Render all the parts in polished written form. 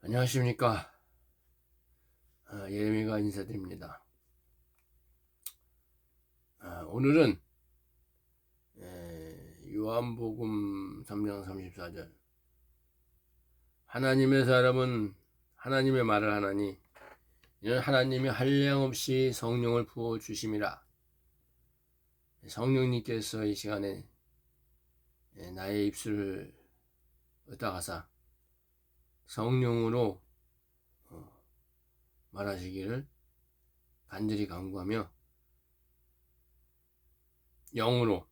안녕하십니까. 예레미야가 인사드립니다. 오늘은 요한복음 3장 34절 하나님의 사람은 하나님의 말을 하나니 이는 하나님이 한량없이 성령을 부어주심이라. 성령님께서 이 시간에 나의 입술을 으따가사 성령으로 말하시기를 간절히 간구하며 영으로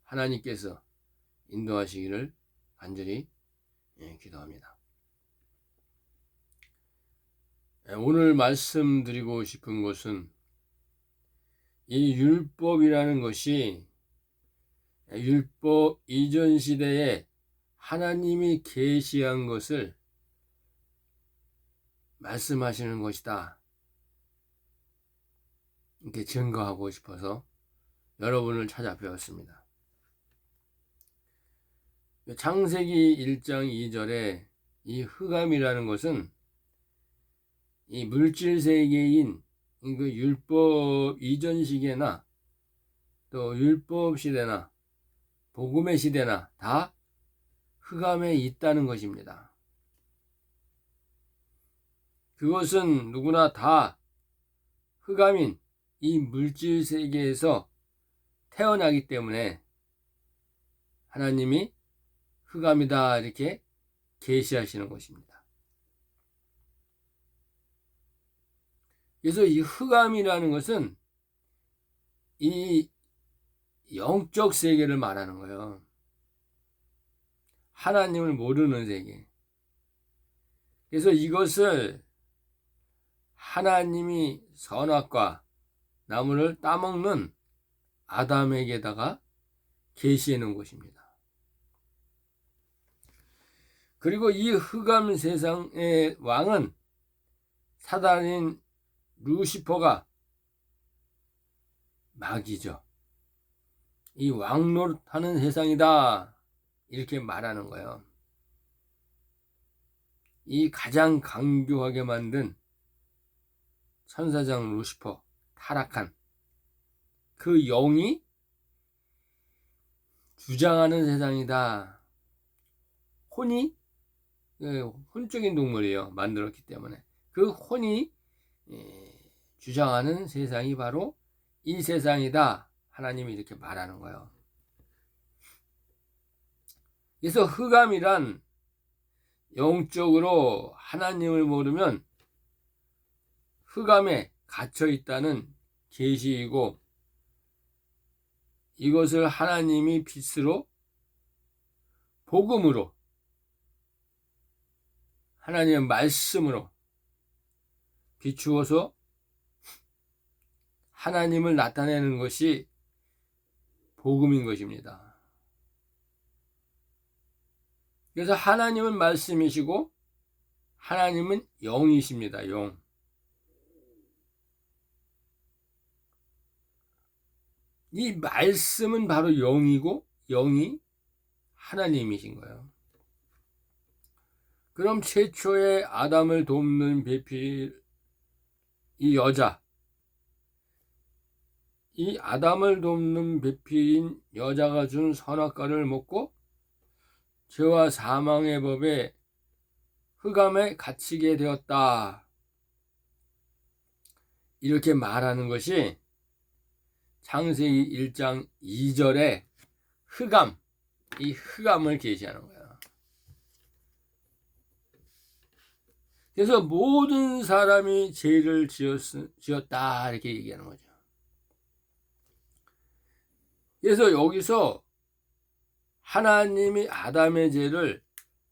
하나님께서 인도하시기를 간절히 기도합니다. 오늘 말씀드리고 싶은 것은 이 율법이라는 것이 율법 이전 시대에 하나님이 계시한 것을 말씀하시는 것이다. 이렇게 증거하고 싶어서 여러분을 찾아뵈었습니다. 창세기 1장 2절에 이 흑암이라는 것은 이 물질 세계인 그 율법 이전 시대나 또 율법 시대나 복음의 시대나 다 흑암에 있다는 것입니다. 그것은 누구나 다 흑암인 이 물질 세계에서 태어나기 때문에 하나님이 흑암이다 이렇게 계시하시는 것입니다. 그래서 이 흑암이라는 것은 이 영적 세계를 말하는 거예요. 하나님을 모르는 세계. 그래서 이것을 하나님이 선악과 나무를 따먹는 아담에게다가 계시해 놓은 것입니다. 그리고 이 흑암 세상의 왕은 사단인 루시퍼가 마귀죠. 이 왕노릇하는 세상이다 이렇게 말하는 거예요. 이 가장 강교하게 만든 천사장 루시퍼, 타락한 그 영이 주장하는 세상이다. 혼이 혼적인 동물이에요. 만들었기 때문에 그 혼이 주장하는 세상이 바로 이 세상이다. 하나님이 이렇게 말하는 거예요. 그래서 흑암이란 영적으로 하나님을 모르면 흑암에 갇혀 있다는 계시이고, 이것을 하나님이 빛으로 복음으로 하나님의 말씀으로 비추어서 하나님을 나타내는 것이 복음인 것입니다. 그래서 하나님은 말씀이시고 하나님은 영이십니다. 영. 이 말씀은 바로 영이고 영이 하나님이신 거예요. 그럼 최초의 아담을 돕는 배필 이 여자, 이 아담을 돕는 배필인 여자가 준 선악과를 먹고 죄와 사망의 법에 흑암에 갇히게 되었다. 이렇게 말하는 것이 창세기 1장 2절에 흑암, 이 흑암을 계시하는 거예요. 그래서 모든 사람이 죄를 지었다 이렇게 얘기하는 거죠. 그래서 여기서 하나님이 아담의 죄를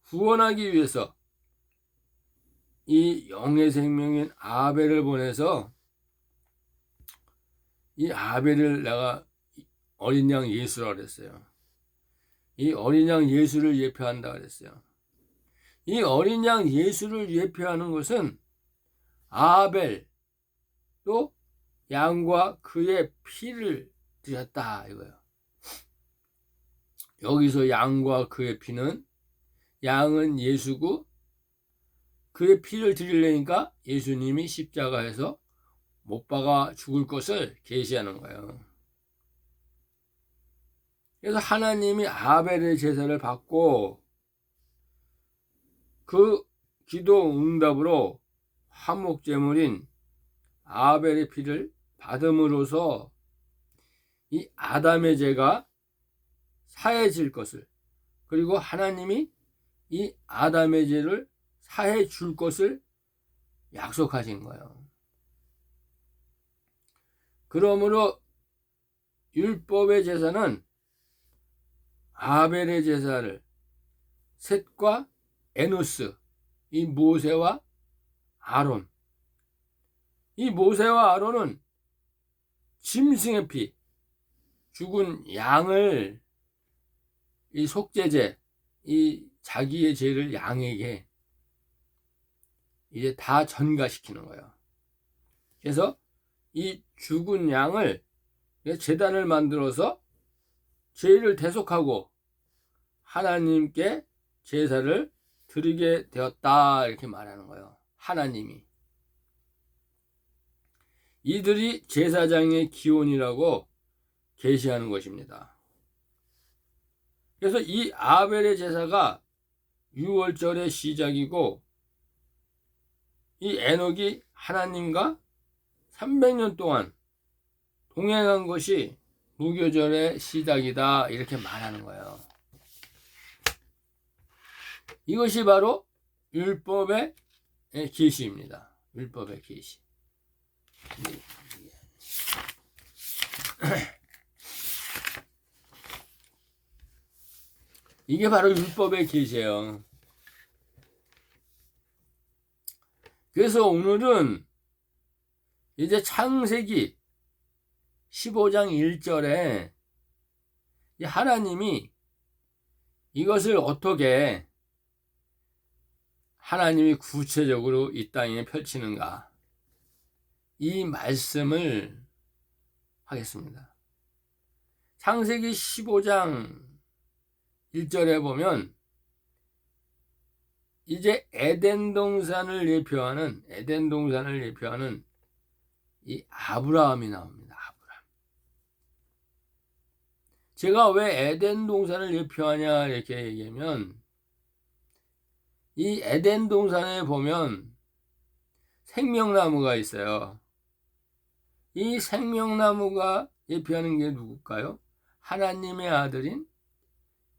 구원하기 위해서 이 영의 생명인 아벨을 보내서 이 아벨을 내가 어린 양 예수라 그랬어요. 이 어린 양 예수를 예표한다 그랬어요. 이 어린 양 예수를 예표하는 것은 아벨 또 양과 그의 피를 드렸다 이거예요. 여기서 양과 그의 피는 양은 예수고 그의 피를 드리려니까 예수님이 십자가에서 못 박아 죽을 것을 계시하는 거예요. 그래서 하나님이 아벨의 제사를 받고 그 기도 응답으로 화목제물인 아벨의 피를 받음으로써 이 아담의 죄가 사해질 것을, 그리고 하나님이 이 아담의 죄를 사해 줄 것을 약속하신 거예요. 그러므로 율법의 제사는 아벨의 제사를 셋과 에노스, 이 모세와 아론, 이 모세와 아론은 짐승의 피, 죽은 양을, 이 속죄제, 이 자기의 죄를 양에게 이제 다 전가시키는 거예요. 그래서 이 죽은 양을 제단을 만들어서 죄를 대속하고 하나님께 제사를 드리게 되었다, 이렇게 말하는 거예요. 하나님이. 이들이 제사장의 기원이라고 계시하는 것입니다. 그래서 이 아벨의 제사가 6월절의 시작이고, 이 에녹이 하나님과 300년 동안 동행한 것이 무교절의 시작이다, 이렇게 말하는 거예요. 이것이 바로 율법의 계시입니다. 율법의 계시. 이게 바로 율법의 계시예요. 그래서 오늘은 이제 창세기 15장 1절에 하나님이 이것을 어떻게 하나님이 구체적으로 이 땅에 펼치는가, 이 말씀을 하겠습니다. 창세기 15장 1절에 보면 이제 에덴 동산을 예표하는 이 아브라함이 나옵니다. 아브라함. 제가 왜 에덴 동산을 예표하냐 이렇게 얘기하면, 이 에덴 동산에 보면 생명나무가 있어요. 이 생명나무가 예표하는 게 누굴까요? 하나님의 아들인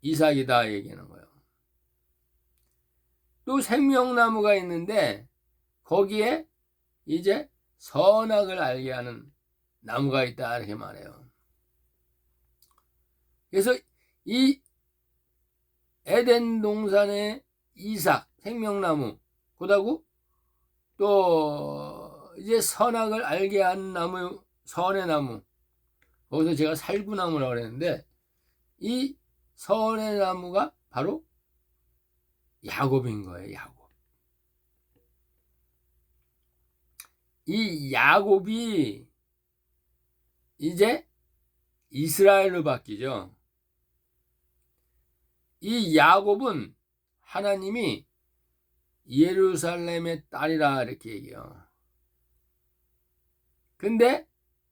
이삭이다 얘기하는 거예요. 또 생명나무가 있는데 거기에 이제 선악을 알게 하는 나무가 있다, 이렇게 말해요. 그래서 이 에덴 동산의 이삭, 생명나무, 그다고 또 이제 선악을 알게 하는 나무, 선의 나무, 거기서 제가 살구나무라고 그랬는데, 이 선의 나무가 바로 야곱인 거예요. 야곱. 이 야곱이 이제 이스라엘로 바뀌죠. 이 야곱은 하나님이 예루살렘의 딸이라 이렇게 얘기해요. 근데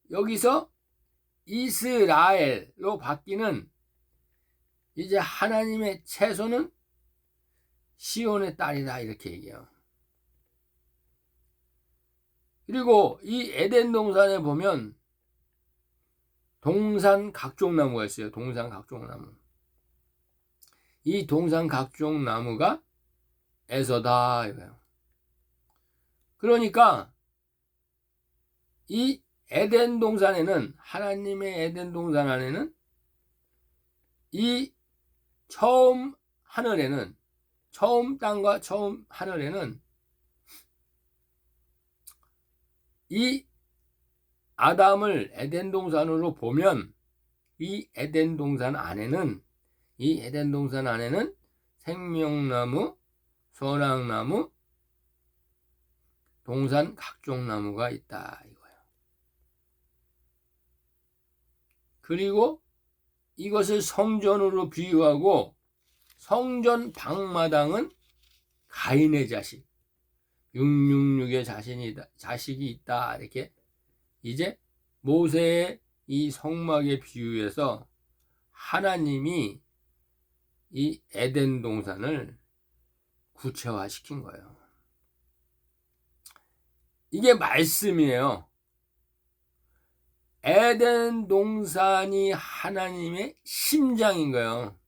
여기서 이스라엘로 바뀌는 이제 하나님의 채소는 시온의 딸이다, 이렇게 얘기해요. 그리고 이 에덴 동산에 보면 동산 각종나무가 있어요. 동산 각종나무. 이 동산 각종나무가 에서다 이거예요. 그러니까 이 에덴 동산에는, 하나님의 에덴 동산 안에는, 이 처음 하늘에는, 처음 땅과 처음 하늘에는 이 아담을 에덴 동산으로 보면 이 에덴 동산 안에는 생명나무, 선악나무, 동산 각종 나무가 있다 이거예요. 그리고 이것을 성전으로 비유하고, 성전 방마당은 가인의 자식, 666의 자식이 있다. 이렇게 이제 모세의 이 성막의 비유에서 하나님이 이 에덴 동산을 구체화시킨 거예요. 이게 말씀이에요. 에덴 동산이 하나님의 심장인 거예요.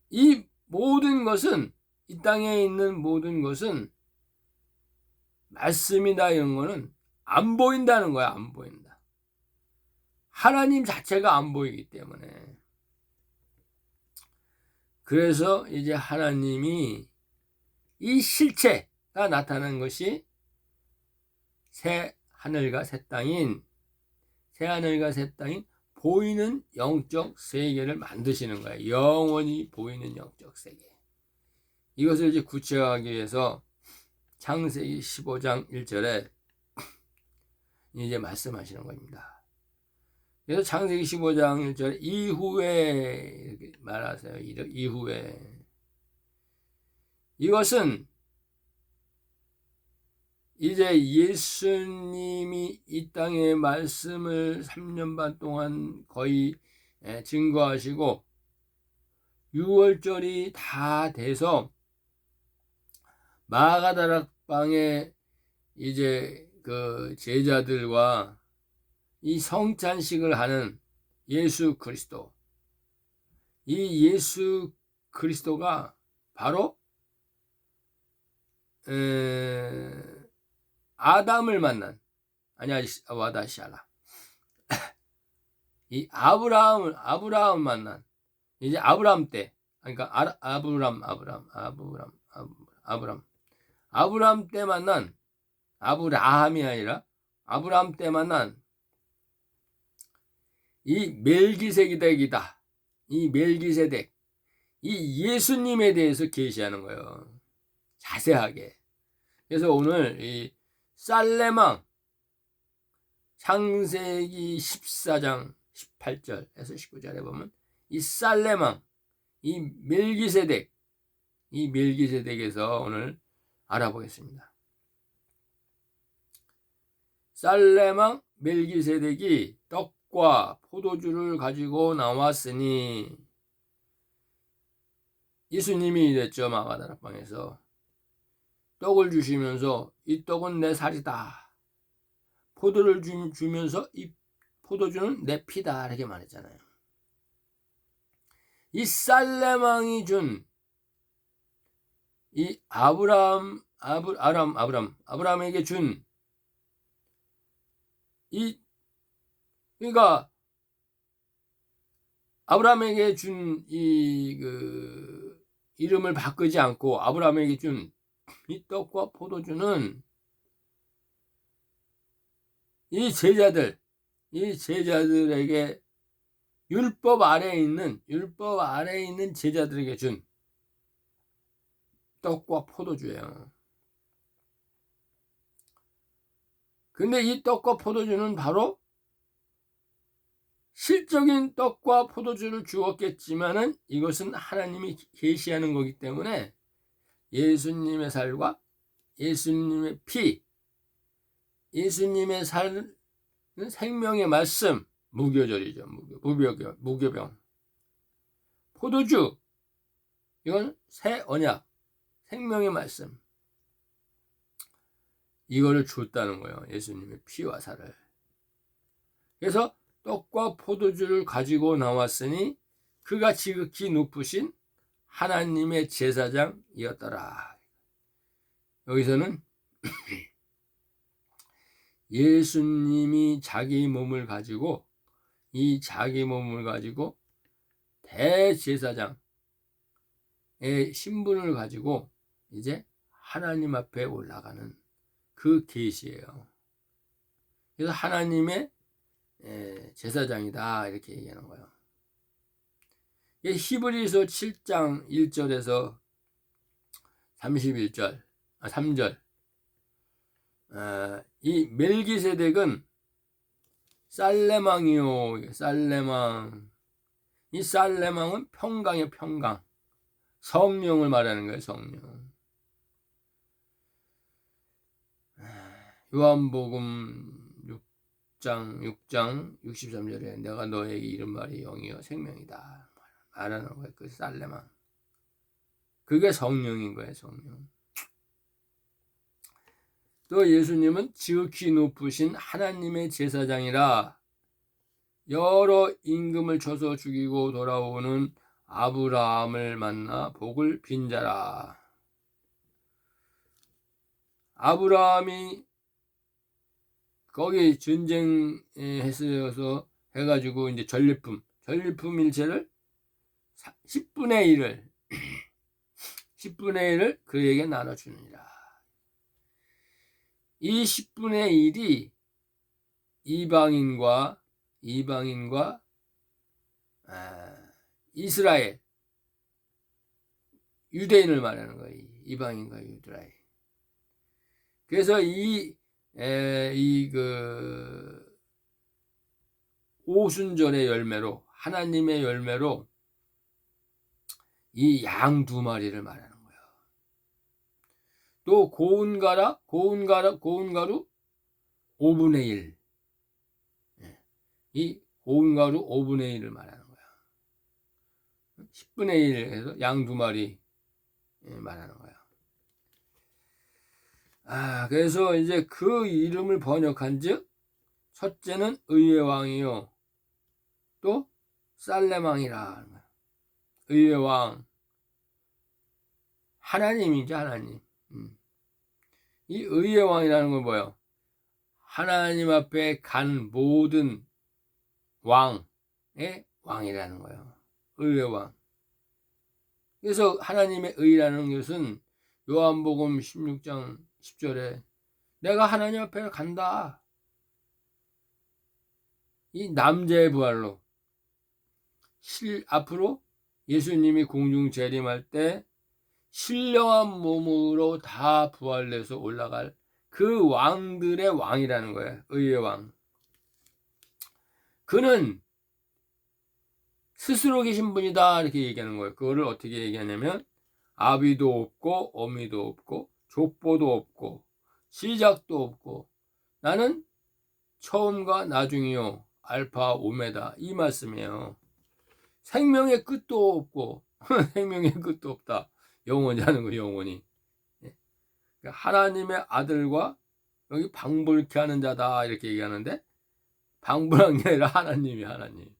이 모든 것은, 이 땅에 있는 모든 것은 말씀이다 이런 거는 안 보인다는 거야. 안 보인다. 하나님 자체가 안 보이기 때문에. 그래서 이제 하나님이 이 실체가 나타나는 것이 새 하늘과 새 땅인 보이는 영적 세계를 만드시는 거예요. 영원히 보이는 영적 세계. 이것을 이제 구체화하기 위해서 창세기 15장 1절에 이제 말씀하시는 겁니다. 그래서 창세기 15장 1절 이후에 이렇게 말하세요. 이후에. 이것은 이제 예수님이 이 땅에 말씀을 3년 반 동안 거의 증거하시고 6월절이 다 돼서 마가다락방에 이제 그 제자들과 이 성찬식을 하는 예수 그리스도, 이 예수 그리스도가 바로 아담을 만난, 아니야, 와다시아라. 이 아브라함 만난, 이제 아브라함 때, 그러니까 아브라함 때 만난, 아브라함이 아니라 아브라함 때 만난 이 멜기세덱이다. 이 멜기세덱, 이 예수님에 대해서 계시하는 거예요. 자세하게. 그래서 오늘 이 살레망 창세기 14장 18절에서 19절에 보면 이 살레망, 이 멜기세덱에서 오늘 알아보겠습니다. 살레망 멜기세덱이 떡과 포도주를 가지고 나왔으니, 예수님이 이랬죠. 마가다락방에서 떡을 주시면서 이 떡은 내 살이다, 포도를 주면서 이 포도주는 내 피다, 이렇게 말했잖아요. 이 살레망이 준 이 아브라함에게 준 그러니까 아브라함에게 준 이름을 바꾸지 않고 아브라함에게 준 이 떡과 포도주는 이 제자들에게 율법 아래에 있는 제자들에게 준 떡과 포도주예요. 근데 이 떡과 포도주는 바로 실적인 떡과 포도주를 주었겠지만은 이것은 하나님이 계시하는 거기 때문에 예수님의 살과 예수님의 피, 예수님의 살은 생명의 말씀, 무교절이죠. 무교병. 포도주, 이건 새 언약, 생명의 말씀. 이거를 줬다는 거예요. 예수님의 피와 살을. 그래서 떡과 포도주를 가지고 나왔으니 그가 지극히 높으신 하나님의 제사장이었더라. 여기서는 예수님이 자기 몸을 가지고 대제사장의 신분을 가지고 이제 하나님 앞에 올라가는 그 계시예요. 그래서 하나님의 제사장이다, 이렇게 얘기하는 거예요. 히브리서 7장 1절에서 3절, 이 멜기세덱은 살레망이요. 살레망. 이 살레망은 평강의 평강, 성령을 말하는 거예요. 성령. 요한복음 6장 63절에 내가 너에게 이른 말이 영이요 생명이다 말하는 거예요. 그 살레망. 그게 성령인 거예요. 성령. 또 예수님은 지극히 높으신 하나님의 제사장이라 여러 임금을 쳐서 죽이고 돌아오는 아브라함을 만나 복을 빈 자라. 아브라함이 거기 전쟁에서 해가지고 이제 전리품 일체를 10분의 1을 그에게 나눠주느니라. 이 10분의 1이 이방인과 이스라엘, 유대인을 말하는 거예요. 이방인과 유대인. 그래서 오순절의 열매로, 하나님의 열매로 이 양 2마리를 말하는 거예요. 또 고운 가루 5분의 1. 이 고운 가루 5분의 1을 말하는 거야. 10분의 1 해서 양 2마리 말하는 거야. 그래서 이제 그 이름을 번역한 즉, 첫째는 의의 왕이요. 또 살레망이라. 의의 왕. 하나님이죠, 하나님. 이 의의 왕이라는 건 뭐예요? 하나님 앞에 간 모든 왕의 왕이라는 거예요. 의의 왕. 그래서 하나님의 의라는 것은 요한복음 16장 10절에 내가 하나님 앞에 간다. 이 남자의 부활로 앞으로 예수님이 공중 재림할 때 신령한 몸으로 다 부활해서 올라갈 그 왕들의 왕이라는 거예요. 의의 왕. 그는 스스로 계신 분이다 이렇게 얘기하는 거예요. 그거를 어떻게 얘기하냐면 아비도 없고 어미도 없고 족보도 없고 시작도 없고 나는 처음과 나중이요 알파 오메다 이 말씀이에요. 생명의 끝도 없고 생명의 끝도 없다. 영원히 하는 거 영원히. 하나님의 아들과 여기 방불케 하는 자다 이렇게 얘기하는데 방불한 게 아니라 하나님이 하나님.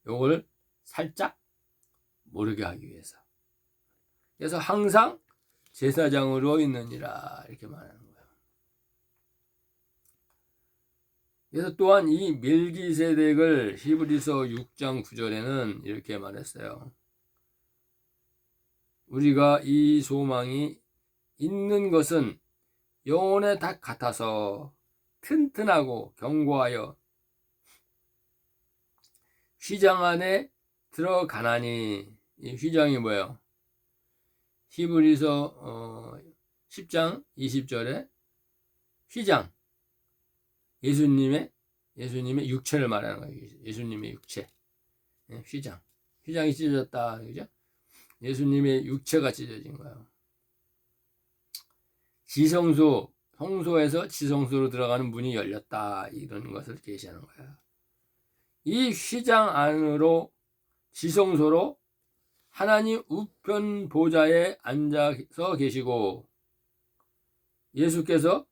요걸 살짝 모르게 하기 위해서. 그래서 항상 제사장으로 있느니라 이렇게 말하는 거예요. 그래서 또한 이 멜기세덱을 히브리서 6장 9절에는 이렇게 말했어요. 우리가 이 소망이 있는 것은 영혼의 닭 같아서 튼튼하고 견고하여 휘장 안에 들어가나니. 이 휘장이 뭐예요? 히브리서 10장 20절에 휘장, 예수님의 육체를 말하는 거예요. 예수님의 육체. 휘장이 찢어졌다, 그죠? 예수님의 육체가 찢어진 거예요. 성소에서 지성소로 들어가는 문이 열렸다, 이런 것을 계시하는 거예요. 이 휘장 안으로 지성소로 하나님 우편 보좌에 앉아서 계시고 예수께서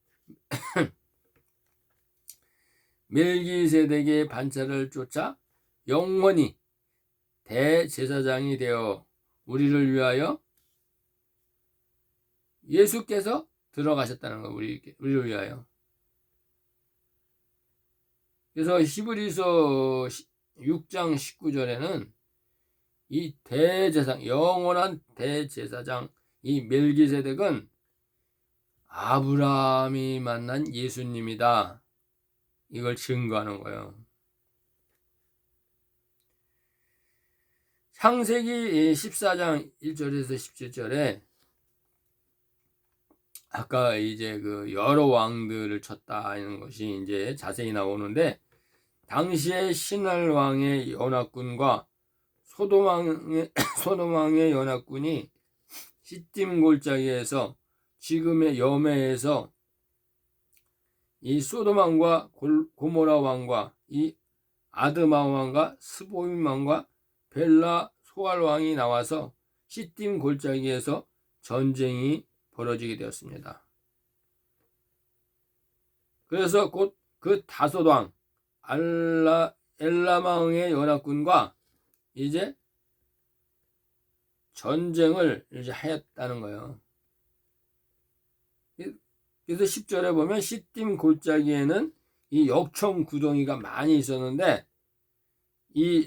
멜기세덱의 반차를 쫓아 영원히 대제사장이 되어 우리를 위하여 예수께서 들어가셨다는 거예요. 우리를 위하여. 그래서 히브리서 6장 19절에는 이 대제사장, 영원한 대제사장, 이 멜기세덱은 아브라함이 만난 예수님이다. 이걸 증거하는 거예요. 창세기 14장 1절에서 17절에 아까 이제 그 여러 왕들을 쳤다 하는 것이 이제 자세히 나오는데, 당시에 신할 왕의 연합군과 소돔 왕의 연합군이 시딤 골짜기에서 지금의 여메에서 이 소돔 왕과 고모라 왕과 이 아드마 왕과 스보임 왕과 벨라 소알 왕이 나와서 시딤 골짜기에서 전쟁이 벌어지게 되었습니다. 그래서 곧 그 다섯 왕 엘람 왕의 연합군과 이제 전쟁을 이제 하였다는 거예요. 그래서 10절에 보면 시딤 골짜기에는 이 역청 구덩이가 많이 있었는데 이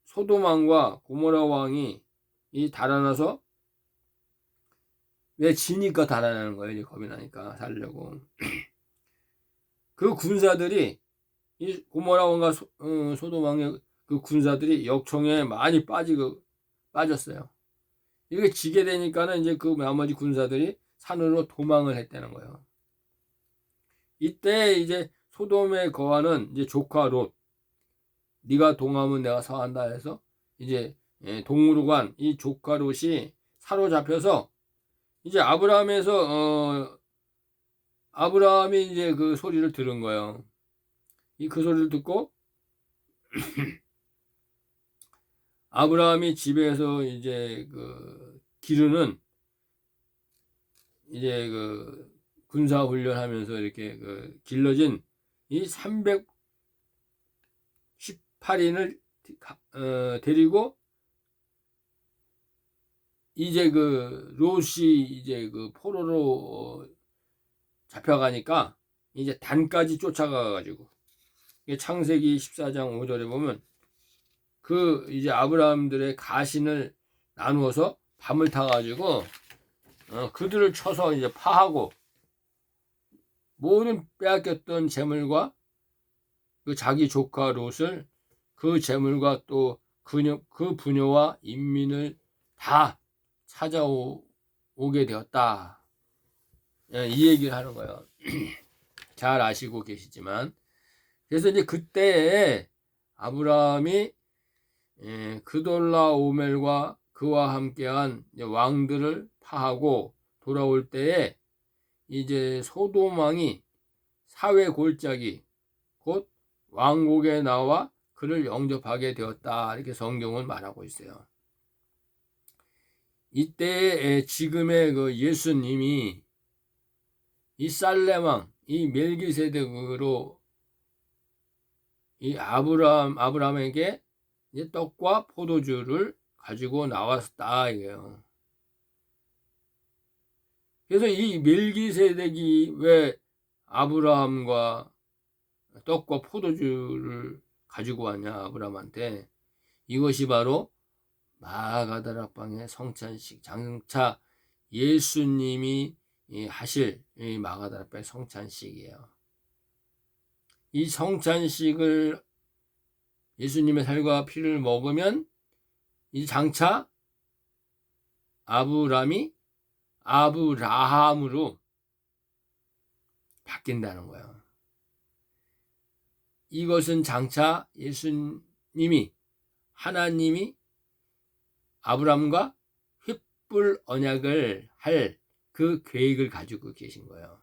소돔 왕과 고모라 왕이 이 달아나서 왜 지니까 달아나는 거예요. 이제 겁이 나니까 살려고. 그 군사들이 이 고모라 왕과 소돔 왕의 그 군사들이 역청에 많이 빠졌어요. 이게 지게 되니까는 이제 그 나머지 군사들이 산으로 도망을 했다는 거예요. 이때 이제 소돔에 거하는 이제 조카 롯, 네가 동하면 내가 서한다 해서 이제 동으로 간 이 조카 롯이 사로잡혀서 이제 아브라함이 이제 그 소리를 들은 거예요. 그 소리를 듣고 아브라함이 집에서 이제 그 기르는 이제 그 군사 훈련하면서 이렇게 그 길러진 이 318인을 데리고 이제 그 롯이 이제 그 포로로 잡혀가니까 이제 단까지 쫓아가가지고 창세기 14장 5절에 보면 그 이제 아브라함들의 가신을 나누어서 밤을 타가지고 그들을 쳐서 이제 파하고 모든 빼앗겼던 재물과 그 자기 조카 롯을 그 재물과 또 그 부녀와 인민을 다 찾아오게 되었다. 이 얘기를 하는 거예요. 잘 아시고 계시지만. 그래서 이제 그때 아브라함이 그돌라오멜과 그와 함께한 왕들을 파하고 돌아올 때에 이제 소돔 왕이 사회 골짜기 곧 왕국에 나와 그를 영접하게 되었다. 이렇게 성경은 말하고 있어요. 이때 지금의 그 예수님이 이 살렘 왕, 이 멜기세덱으로 이 아브라함에게 이제 떡과 포도주를 가지고 나왔다 이거예요. 그래서 이 멜기세덱이 왜 아브라함과 떡과 포도주를 가지고 왔냐 아브라함한테, 이것이 바로 마가다락방의 성찬식, 장차 예수님이 하실 이 마가다락방의 성찬식이에요. 이 성찬식을 예수님의 살과 피를 먹으면 이 장차 아브라함이 아브라함으로 바뀐다는 거예요. 이것은 장차 예수님이 하나님이 아브라함과 횃불 언약을 할 그 계획을 가지고 계신 거예요.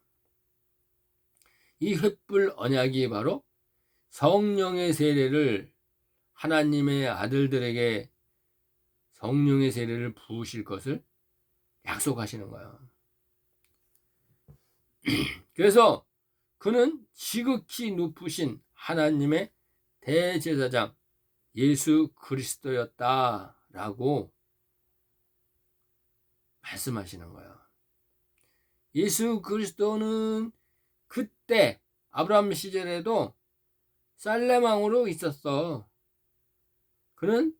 이 횃불 언약이 바로 성령의 세례를 하나님의 아들들에게 성령의 세례를 부으실 것을 약속하시는 거예요. 그래서 그는 지극히 높으신 하나님의 대제사장 예수 그리스도였다라고 말씀하시는 거예요. 예수 그리스도는 그때 아브라함 시절에도 살렘 왕으로 있었어. 그는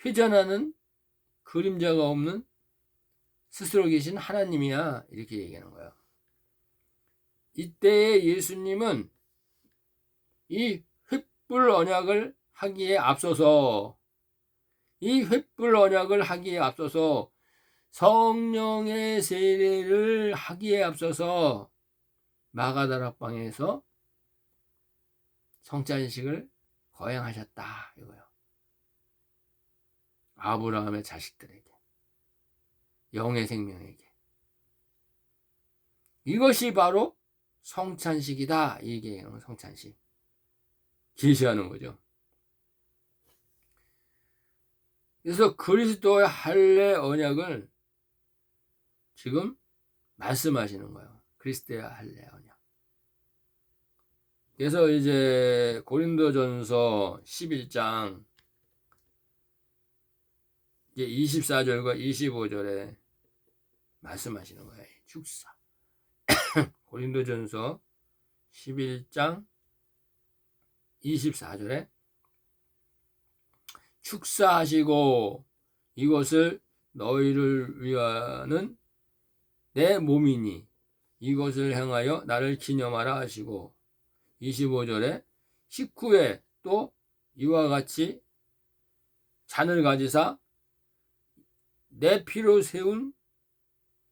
회전하는 그림자가 없는 스스로 계신 하나님이야. 이렇게 얘기하는 거예요. 이때의 예수님은 이 횃불 언약을 하기에 앞서서 성령의 세례를 하기에 앞서서 마가다락방에서 성찬식을 거행하셨다 이거예요. 아브라함의 자식들에게, 영의 생명에게. 이것이 바로 성찬식이다. 이게 성찬식. 계시하는 거죠. 그래서 그리스도의 할례 언약을 지금 말씀하시는 거예요. 그리스도의 할례 언약. 그래서 이제 고린도전서 11장 24절과 25절에 말씀하시는 거예요. 축사. 고린도전서 11장 24절에 축사하시고 이것을 너희를 위하는 내 몸이니 이것을 행하여 나를 기념하라 하시고 25절에 식후에 또 이와 같이 잔을 가지사 내 피로 세운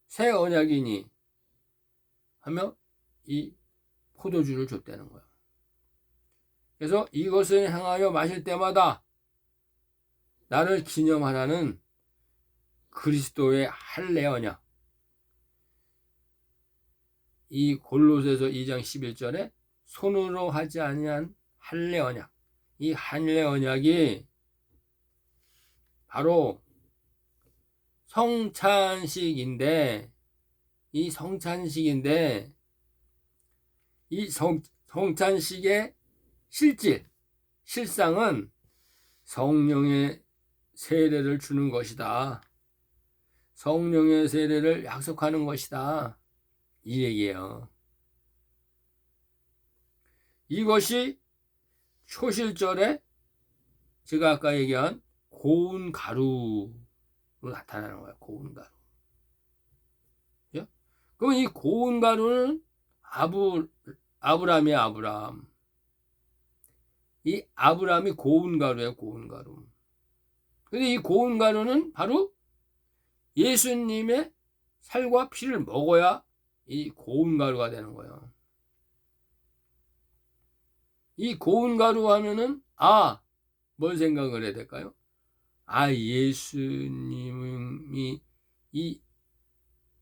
새 언약이니 하며 이 포도주를 줬다는 거예요. 그래서 이것을 행하여 마실 때마다 나를 기념하라는 그리스도의 할례 언약. 이 골로새서 2장 11절에 손으로 하지 아니한 할례 언약. 이 할례 언약이 바로 성찬식인데 이 성찬식의 실상은 성령의 세례를 주는 것이다. 성령의 세례를 약속하는 것이다. 이 얘기예요. 이것이 초실절에 제가 아까 얘기한 고운 가루로 나타나는 거예요. 고운 가루. 그럼 이 고운 가루는 아브람이에요. 아브람. 이 아브람이 고운 가루예요. 고운 가루. 근데 이 고운 가루는 바로 예수님의 살과 피를 먹어야 이 고운 가루가 되는 거예요. 이 고운 가루 하면은 뭘 생각을 해야 될까요? 예수님이 이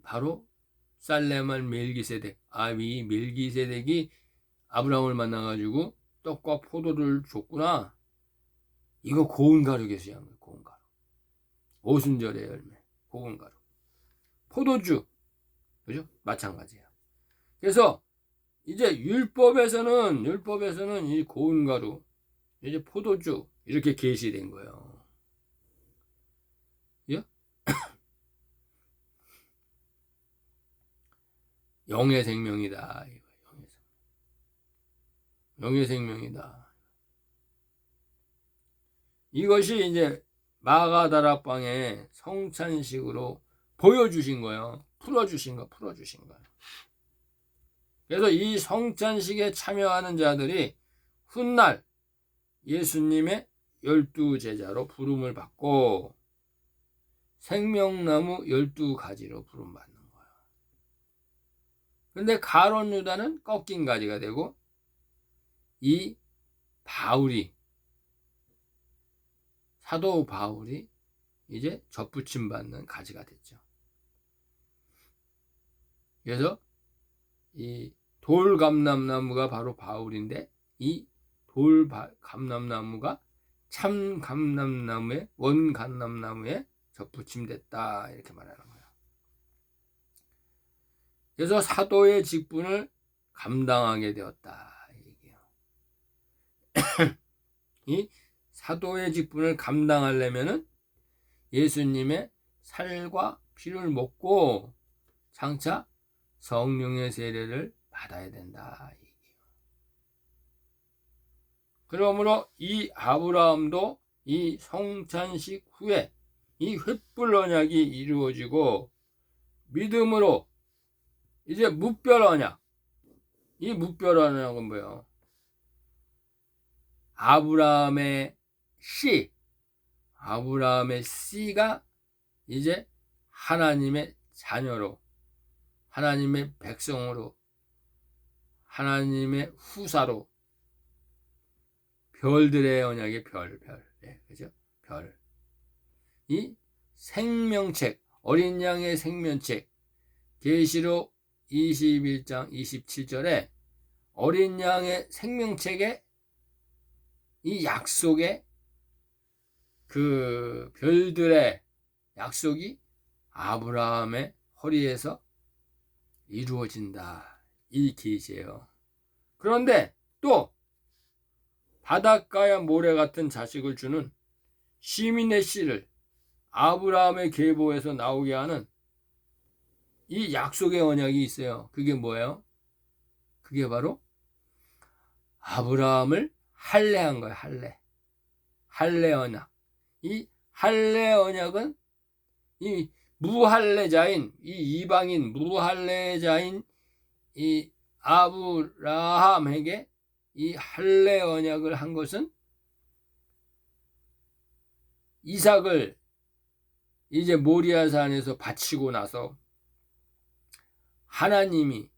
바로 살레만 멜기세덱, 이 멜기세덱이 아브라함을 만나가지고 떡과 포도를 줬구나. 이거 고운 가루 계시한 거예요. 고운 가루. 오순절의 열매, 고운 가루. 포도주, 그죠? 마찬가지예요. 그래서 이제 율법에서는 이 고운 가루, 이제 포도주 이렇게 계시된 거예요. 예? 영의 생명이다. 영의 생명이다. 이것이 이제 마가다락방에 성찬식으로 보여주신 거예요. 풀어주신 거예요. 그래서 이 성찬식에 참여하는 자들이 훗날 예수님의 12제자로 부름을 받고 생명나무 12가지로 부름받는 거예요. 그런데 가룟 유다는 꺾인 가지가 되고 이 사도 바울이 이제 접붙임 받는 가지가 됐죠. 그래서 이 돌감람나무가 바로 바울인데 이 돌감람나무가 참 감람나무의 원감람나무에 접붙임됐다 이렇게 말하는 거예요. 그래서 사도의 직분을 감당하게 되었다 이 얘기예요. 이 사도의 직분을 감당하려면은 예수님의 살과 피를 먹고 장차 성령의 세례를 받아야 된다. 그러므로 이 아브라함도 이 성찬식 후에 이 횃불 언약이 이루어지고 믿음으로 이제 뭇별 언약. 이 뭇별 언약은 뭐예요? 아브라함의 씨가 이제 하나님의 자녀로, 하나님의 백성으로, 하나님의 후사로, 별들의 언약의 별. 네, 그죠? 별. 이 생명책, 어린 양의 생명책, 계시록 21장 27절에 어린 양의 생명책에 이 약속의 그 별들의 약속이 아브라함의 허리에서 이루어진다. 이 계시예요. 그런데 또 바닷가의 모래 같은 자식을 주는 시민의 씨를 아브라함의 계보에서 나오게 하는 이 약속의 언약이 있어요. 그게 뭐예요? 그게 바로 아브라함을 할례한 거예요. 할례 언약. 이 할례 언약은 이 무할례자인 이 이방인 무할례자인 이 아브라함에게 이 할례 언약을 한 것은 이삭을 이제 모리아산에서 바치고 나서 하나님이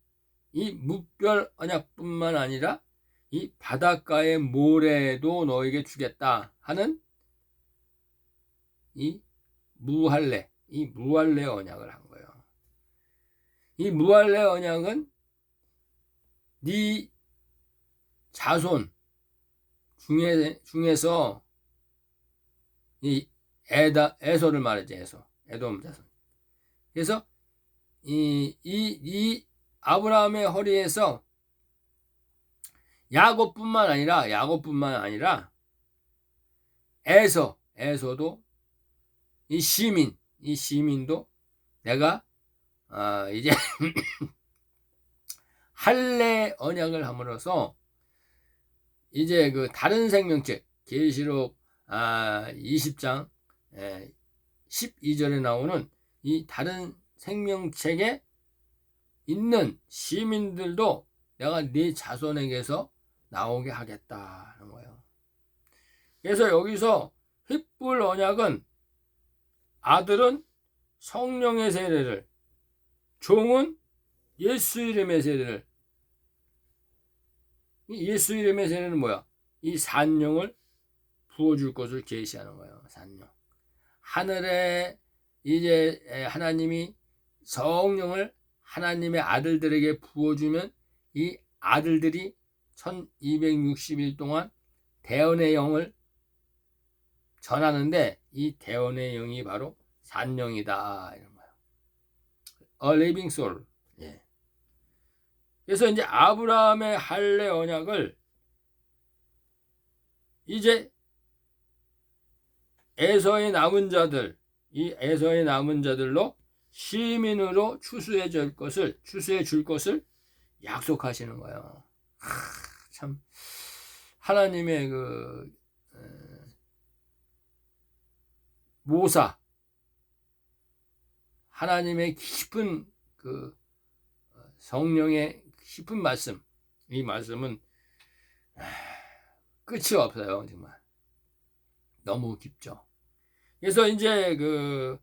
이 묵별 언약뿐만 아니라 이 바닷가의 모래도 너에게 주겠다 하는 이 무할례 언약을 한 거예요. 이 무할례 언약은 네 자손 중에서 이 에서를 말하지. 에돔 자손. 그래서 이 아브라함의 허리에서 야곱뿐만 아니라 에서도 이 시민도 내가 이제 할례 언약을 함으로써 이제 그 다른 생명책 계시록 20장 12절에 나오는 이 다른 생명책에 있는 시민들도 내가 네 자손에게서 나오게 하겠다는 거예요. 그래서 여기서 휘불 언약은 아들은 성령의 세례를, 종은 예수 이름의 세례를. 이 예수 이름의 세례는 뭐야? 이 산령을 부어줄 것을 계시하는 거예요. 산령. 하늘에 이제 하나님이 성령을 하나님의 아들들에게 부어주면 이 아들들이 1260일 동안 대언의 영을 전하는데 이 대언의 영이 바로 산령이다 이런 거예요. A living soul. 예. 그래서 이제 아브라함의 할례 언약을 이제 에서의 남은 자들, 이 에서의 남은 자들로 시민으로 추수해 줄 것을 약속하시는 거예요. 참 하나님의 그 모사, 하나님의 깊은 그 성령의 깊은 말씀, 이 말씀은 끝이 없어요. 정말 너무 깊죠. 그래서 이제 그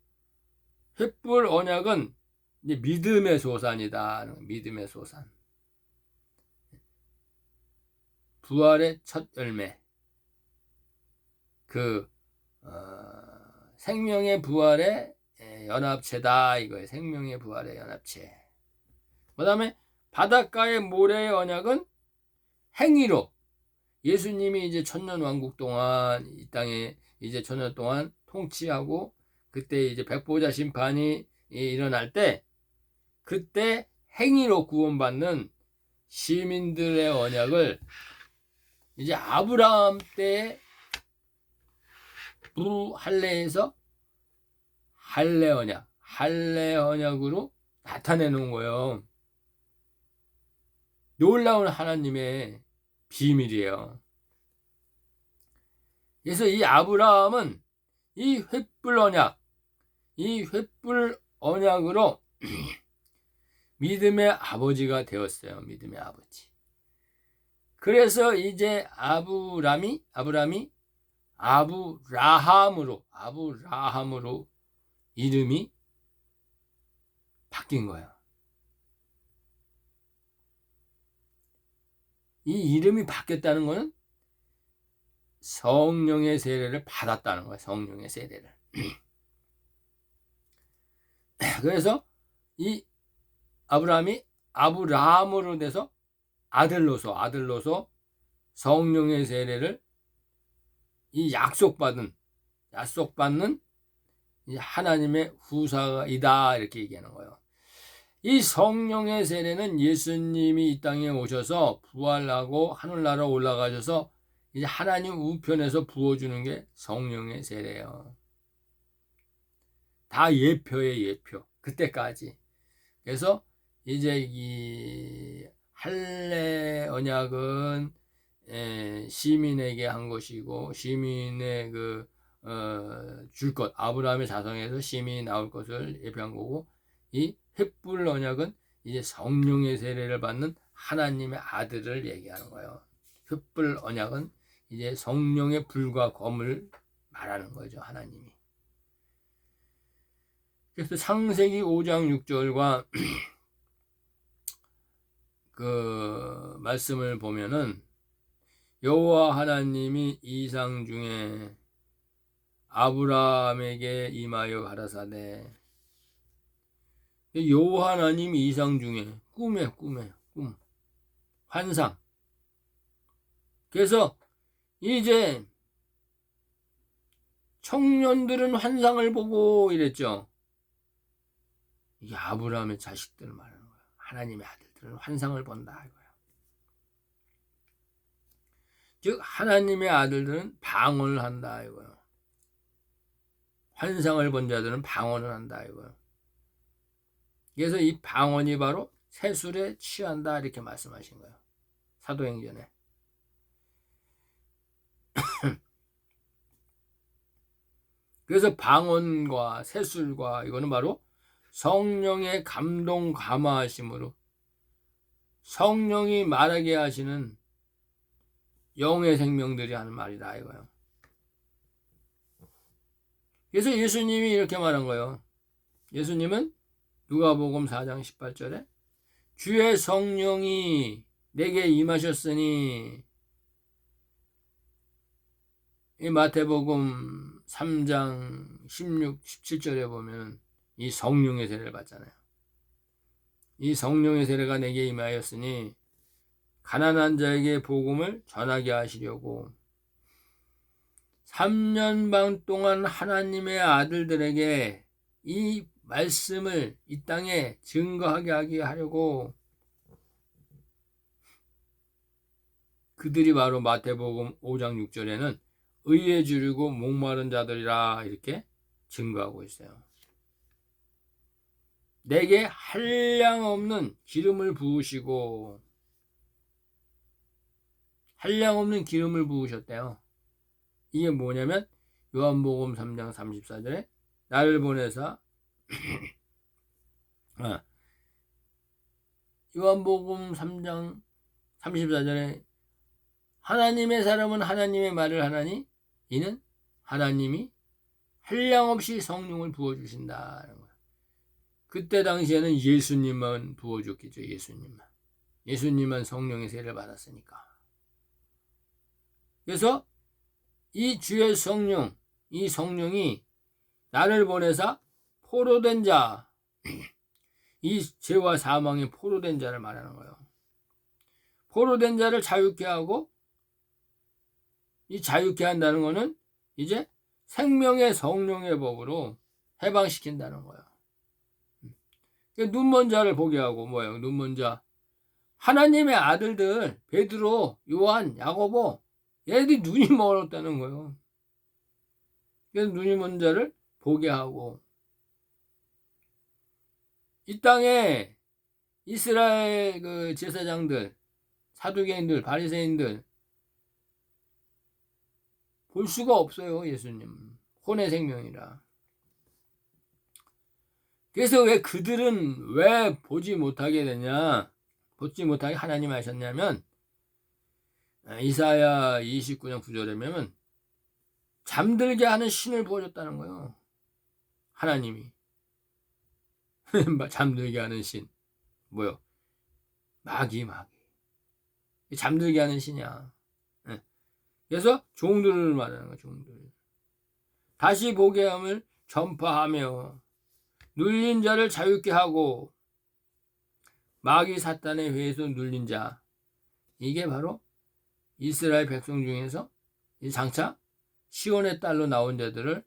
횃불 언약은 이제 믿음의 소산이다. 믿음의 소산. 부활의 첫 열매. 그 생명의 부활의 연합체다 이거예요. 생명의 부활의 연합체. 그 다음에 바닷가의 모래의 언약은 행위로 예수님이 이제 천년왕국 동안 이 땅에 이제 천년 동안 통치하고 그때 이제 백보자 심판이 일어날 때 그때 행위로 구원받는 시민들의 언약을 이제 아브라함 때의 무할례에서 할례 언약으로 나타내 놓은 거예요. 놀라운 하나님의 비밀이에요. 그래서 이 아브라함은 이 횃불 언약으로 믿음의 아버지가 되었어요. 믿음의 아버지. 그래서 이제 아브라함이 아브라함으로 이름이 바뀐 거예요. 이 이름이 바뀌었다는 것은 성령의 세례를 받았다는 거예요. 성령의 세례를. 그래서 이 아브라함이 아브라함으로 돼서 아들로서 성령의 세례를 이 약속받는 이 하나님의 후사이다 이렇게 얘기하는 거예요. 이 성령의 세례는 예수님이 이 땅에 오셔서 부활하고 하늘나라 올라가셔서 이제 하나님 우편에서 부어주는 게 성령의 세례예요. 다 예표예요, 예표. 그때까지. 그래서 이제 이 할례 언약은 시민에게 한 것이고 시민의 줄 것, 아브라함의 자성에서 시민이 나올 것을 예표한 거고, 이 횃불 언약은 이제 성령의 세례를 받는 하나님의 아들을 얘기하는 거예요. 횃불 언약은 이제 성령의 불과 검을 말하는 거죠, 하나님이. 그래서 창세기 5장 6절과 그 말씀을 보면은 여호와 하나님이 이상 중에 아브라함에게 임하여 가라사대, 여호와 하나님이 이상 중에 꿈, 환상. 그래서 이제 청년들은 환상을 보고 이랬죠. 이게 아브라함의 자식들을 말하는 거예요. 하나님의 아들들은 환상을 본다 이거예요. 즉 하나님의 아들들은 방언을 한다 이거예요. 환상을 본 자들은 방언을 한다 이거예요. 그래서 이 방언이 바로 세술에 취한다 이렇게 말씀하신 거예요. 사도행전에. 그래서 방언과 세술과 이거는 바로 성령의 감동 감화하심으로 성령이 말하게 하시는 영의 생명들이 하는 말이다 이거예요. 그래서 예수님이 이렇게 말한 거예요. 예수님은 누가복음 4장 18절에 주의 성령이 내게 임하셨으니, 이 마태복음 3장 16, 17절에 보면 이 성령의 세례를 받잖아요. 이 성령의 세례가 내게 임하였으니 가난한 자에게 복음을 전하게 하시려고 3년 반 동안 하나님의 아들들에게 이 말씀을 이 땅에 증거하게 하게 하려고, 그들이 바로 마태복음 5장 6절에는 의에 주르고 목마른 자들이라 이렇게 증거하고 있어요. 내게 한량없는 기름을 부으시고, 한량없는 기름을 부으셨대요. 이게 뭐냐면 요한복음 3장 34절에 나를 보내사 요한복음 3장 34절에 하나님의 사람은 하나님의 말을 하나니 이는 하나님이 한량없이 성령을 부어주신다는 거예요. 그때 당시에는 예수님만 부어줬겠죠. 예수님만 성령의 세례를 받았으니까. 그래서 이 주의 성령, 이 성령이 나를 보내사 포로된 자, 이 죄와 사망에 포로된 자를 말하는 거예요. 포로된 자를 자유케 하고, 이 자유케 한다는 것은 이제 생명의 성령의 법으로 해방시킨다는 거예요. 눈먼 자를 보게 하고, 뭐예요? 눈먼 자. 하나님의 아들들, 베드로, 요한, 야고보, 얘네들이 눈이 멀었다는 거예요. 그래서 눈이 먼 자를 보게 하고, 이 땅에 이스라엘 그 제사장들, 사두개인들, 바리새인들 볼 수가 없어요. 예수님 혼의 생명이라. 그래서 왜 그들은 왜 보지 못하게 되냐, 보지 못하게 하나님 하셨냐면, 이사야 29장 9절에 보면 잠들게 하는 신을 보여줬다는 거예요. 하나님이 잠들게 하는 신, 뭐요? 마귀. 잠들게 하는 신이야. 그래서 종들을 말하는 거야. 종들. 다시 보게 함을 전파하며 눌린 자를 자유케 하고 마귀 사탄의 회에서 눌린 자, 이게 바로 이스라엘 백성 중에서 장차 시온의 딸로 나온 자들을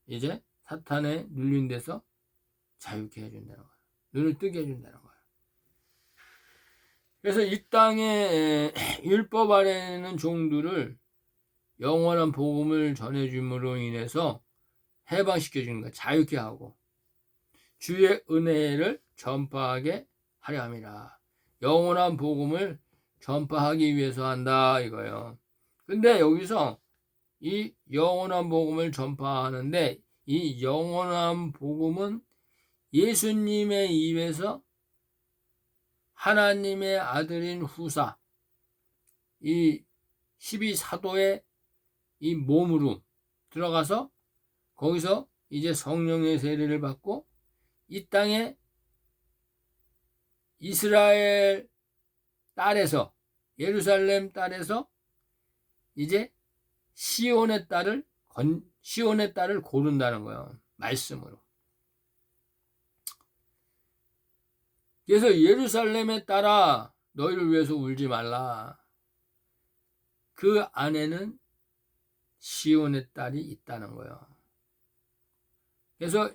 이제 사탄에 눌린 데서 자유케 해준다는 거예요. 눈을 뜨게 해준다는 거예요. 그래서 이 땅에 율법 아래는 종들을 영원한 복음을 전해줌으로 인해서 해방시켜주는 거예요. 자유케 하고 주의 은혜를 전파하게 하려 함이라. 영원한 복음을 전파하기 위해서 한다 이거예요. 근데 여기서 이 영원한 복음을 전파하는데 이 영원한 복음은 예수님의 입에서 하나님의 아들인 후사, 이 12사도의 이 몸으로 들어가서 거기서 이제 성령의 세례를 받고 이 땅에 이스라엘 딸에서, 예루살렘 딸에서 이제 시온의 딸을 고른다는 거예요. 말씀으로. 그래서 예루살렘의 딸아 너희를 위해서 울지 말라. 그 안에는 시온의 딸이 있다는 거예요. 그래서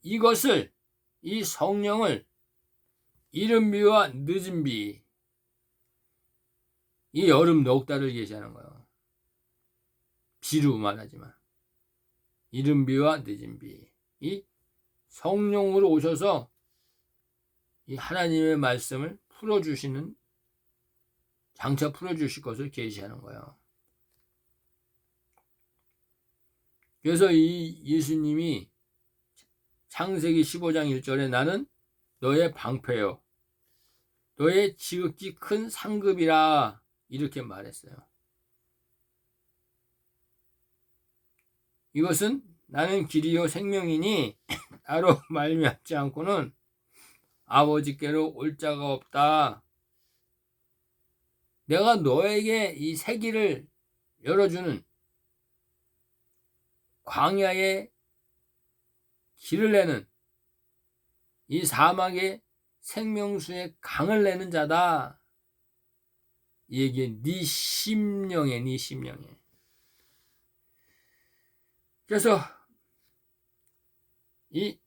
이것을, 이 성령을 이른 비와 늦은 비, 이 여름 넉 달을 계시하는 거예요. 비로 말하지만 이른 비와 늦은 비, 이 성령으로 오셔서 이 하나님의 말씀을 풀어주시는, 장차 풀어주실 것을 계시하는 거예요. 그래서 이 예수님이 창세기 15장 1절에 나는 너의 방패요, 너의 지극히 큰 상급이라 이렇게 말했어요. 이것은 나는 길이요 생명이니 나로 말미암지 않고는 아버지께로 올 자가 없다. 내가 너에게 이 세기를 열어주는, 광야에 길을 내는, 이 사막의 생명수의 강을 내는 자다. 이 얘기에 네 심령에. 그래서 이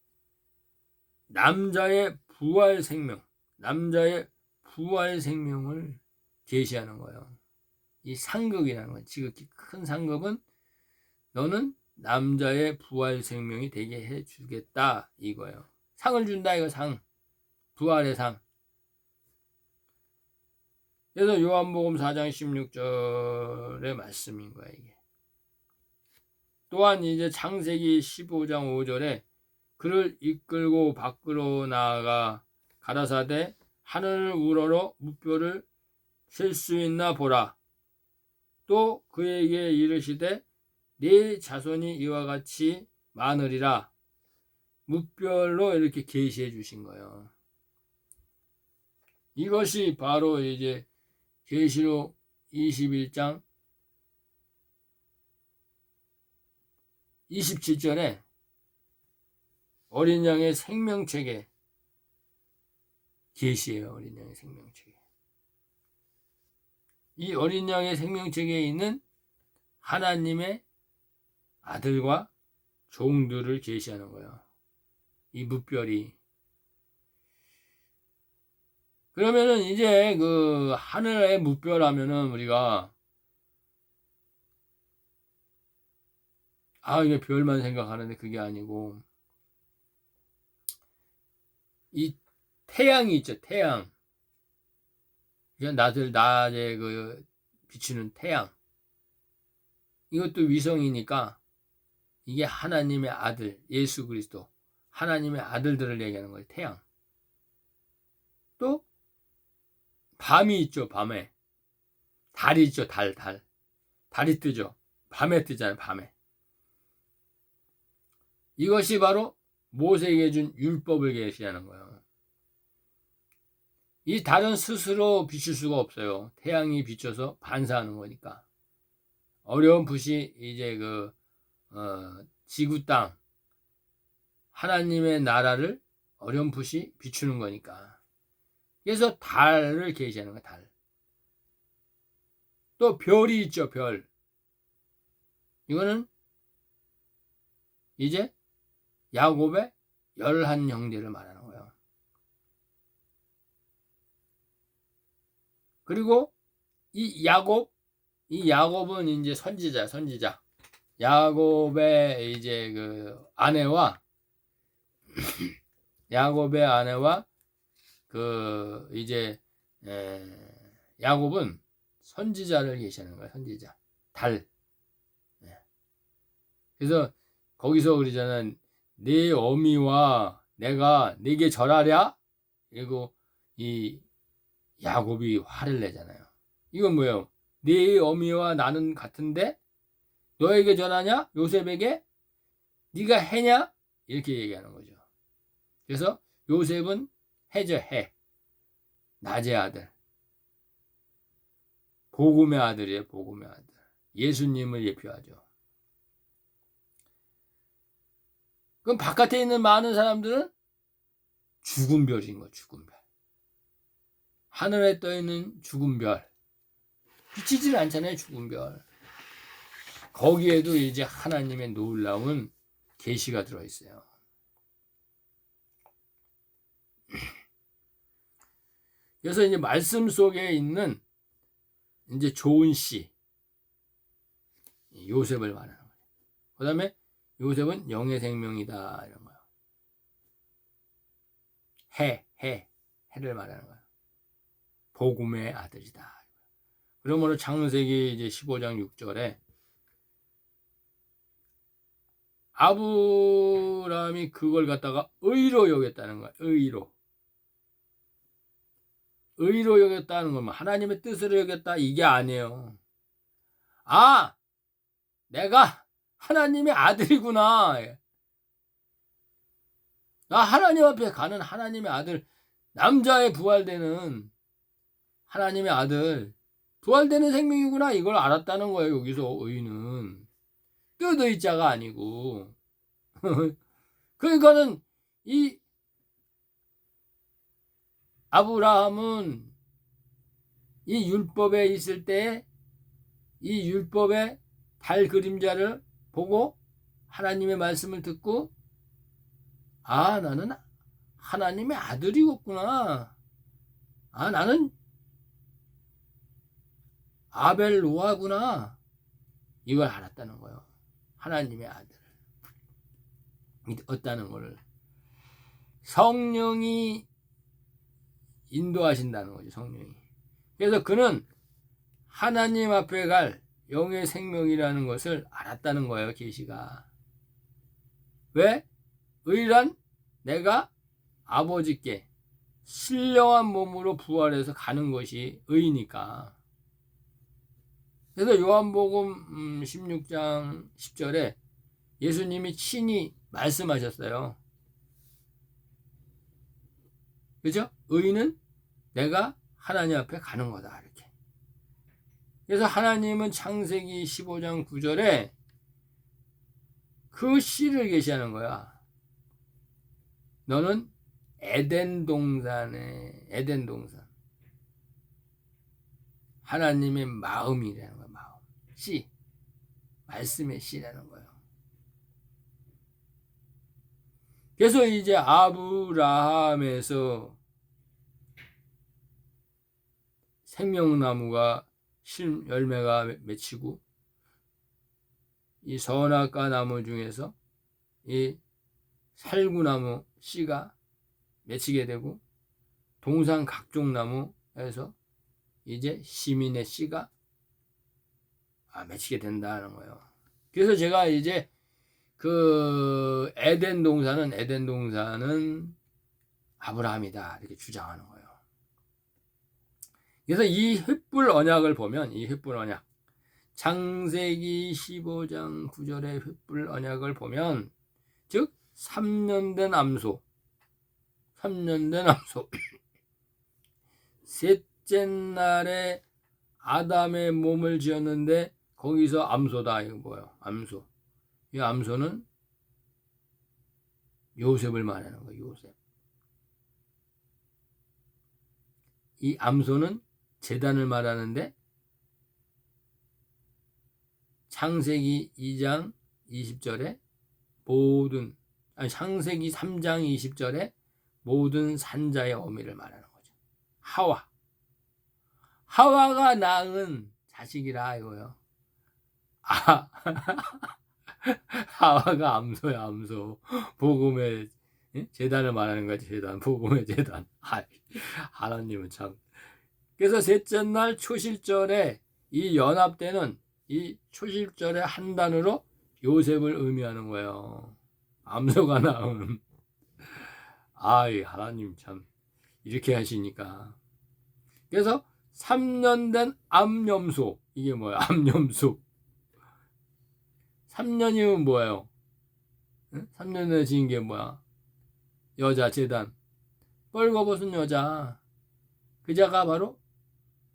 남자의 부활 생명을 계시하는 거예요. 이 상급이라는 거예요. 지극히 큰 상급은 너는 남자의 부활 생명이 되게 해주겠다 이거예요. 상을 준다 이거, 상, 부활의 상. 그래서 요한복음 4장 16절의 말씀인 거야 이게. 또한 이제 창세기 15장 5절에 그를 이끌고 밖으로 나아가 가라사대 하늘 우러러 무뼈를 셀 수 있나 보라. 또 그에게 이르시되 네 자손이 이와 같이 많으리라. 무뼈로 이렇게 계시해 주신 거예요. 이것이 바로 이제 계시록 21장 27절에 어린 양의 생명책에 계시해요. 어린 양의 생명책에. 이 어린 양의 생명책에 있는 하나님의 아들과 종들을 계시하는 거예요. 이 무별이. 그러면은 이제 그 하늘의 무별 하면은 우리가 이게 별만 생각하는데 그게 아니고 이 태양이 있죠. 태양. 낮에 그 비추는 태양. 이것도 위성이니까 이게 하나님의 아들, 예수 그리스도, 하나님의 아들들을 얘기하는 거예요. 태양. 또 밤이 있죠. 밤에. 달이 있죠. 달이 뜨죠. 밤에 뜨잖아요. 밤에. 이것이 바로 모세에게 준 율법을 계시하는 거예요. 이 달은 스스로 비출 수가 없어요. 태양이 비춰서 반사하는 거니까. 어렴풋이 이제 지구 땅, 하나님의 나라를 어렴풋이 비추는 거니까. 그래서 달을 계시하는 거야, 달. 또 별이 있죠, 별. 이거는 이제 야곱의 11형제를 말하는 거예요. 그리고 이 야곱은 이제 선지자. 야곱의 이제 그 아내와 그 이제 야곱은 선지자를 계시하는 거야, 선지자. 달. 그래서 거기서 그러잖아. 네 어미와 내가 네게 절하랴? 그리고 이 야곱이 화를 내잖아요. 이건 뭐예요? 네 어미와 나는 같은데 너에게 전하냐? 요셉에게? 네가 해냐? 이렇게 얘기하는 거죠. 그래서 요셉은 해죠, 해. 낮의 아들. 복음의 아들이에요, 복음의 아들. 예수님을 예표하죠. 그럼 바깥에 있는 많은 사람들은 죽은 별인 거예요, 죽은 별. 하늘에 떠있는 죽은 별. 비치질 않잖아요, 죽은 별. 거기에도 이제 하나님의 놀라운 계시가 들어있어요. 그래서 이제 말씀 속에 있는 이제 좋은 씨, 요셉을 말하는 거예요. 그 다음에 요셉은 영의 생명이다, 이런 거예요. 해를 말하는 거예요. 복음의 아들이다. 그러므로 창세기 이제 15장 6절에 아브라함이 그걸 갖다가 의로 여겼다는 거야. 의로 여겼다는 건 하나님의 뜻으로 여겼다 이게 아니에요. 아, 내가 하나님의 아들이구나. 나 하나님 앞에 가는 하나님의 아들, 남자의 부활되는 하나님의 아들, 부활되는 생명이구나 이걸 알았다는 거예요. 여기서 의는 뜻의자가 아니고 그러니까는 이 아브라함은 이 율법에 있을 때 이 율법의 달 그림자를 보고 하나님의 말씀을 듣고 아, 나는 하나님의 아들이었구나. 아, 나는 아벨 노아구나. 이걸 알았다는 거예요. 하나님의 아들. 믿었다는 거를. 성령이 인도하신다는 거죠, 성령이. 그래서 그는 하나님 앞에 갈 영의 생명이라는 것을 알았다는 거예요, 계시가. 왜? 의란 내가 아버지께 신령한 몸으로 부활해서 가는 것이 의니까. 그래서 요한복음 16장 10절에 예수님이 친히 말씀하셨어요. 그죠? 의는 내가 하나님 앞에 가는 거다. 이렇게. 그래서 하나님은 창세기 15장 9절에 그 씨를 계시하는 거야. 너는 에덴 동산에, 에덴 동산. 하나님의 마음이라는 거야, 마음. 씨. 말씀의 씨라는 거예요. 그래서 이제 아브라함에서 생명나무가 열매가 맺히고 이 선악과 나무 중에서 이 살구나무 씨가 맺히게 되고 동산 각종 나무에서 이제 시민의 씨가 맺히게 된다는 거예요. 그래서 제가 이제 그 에덴 동산은 아브라함이다 이렇게 주장하는 거예요. 그래서 이 횃불 언약을 보면 이 횃불 언약 창세기 15장 9절의 횃불 언약을 보면 즉 3년 된 암소 셋째 날에 아담의 몸을 지었는데 거기서 암소다. 이거 뭐예요? 암소. 이 암소는 요셉을 말하는 거예요. 요셉. 이 암소는 제단을 말하는데 창세기 2장 20절에 창세기 3장 20절에 모든 산자의 어미를 말하는 거죠. 하와가 낳은 자식이라 이거요. 하와가 암소야, 암소. 복음의 제단을 말하는 거지, 제단. 복음의 제단. 하나님은 참. 그래서 셋째 날 초실절에 이 연합되는 이 초실절의 한 단으로 요셉을 의미하는 거예요. 암소가 낳은. 하나님 참 이렇게 하시니까. 그래서 3년 된 암염소. 이게 뭐야? 암염소. 3년이면 뭐예요? 3년 전에 지은 게 뭐야? 여자 제단. 뻘거벗은 여자. 그 자가 바로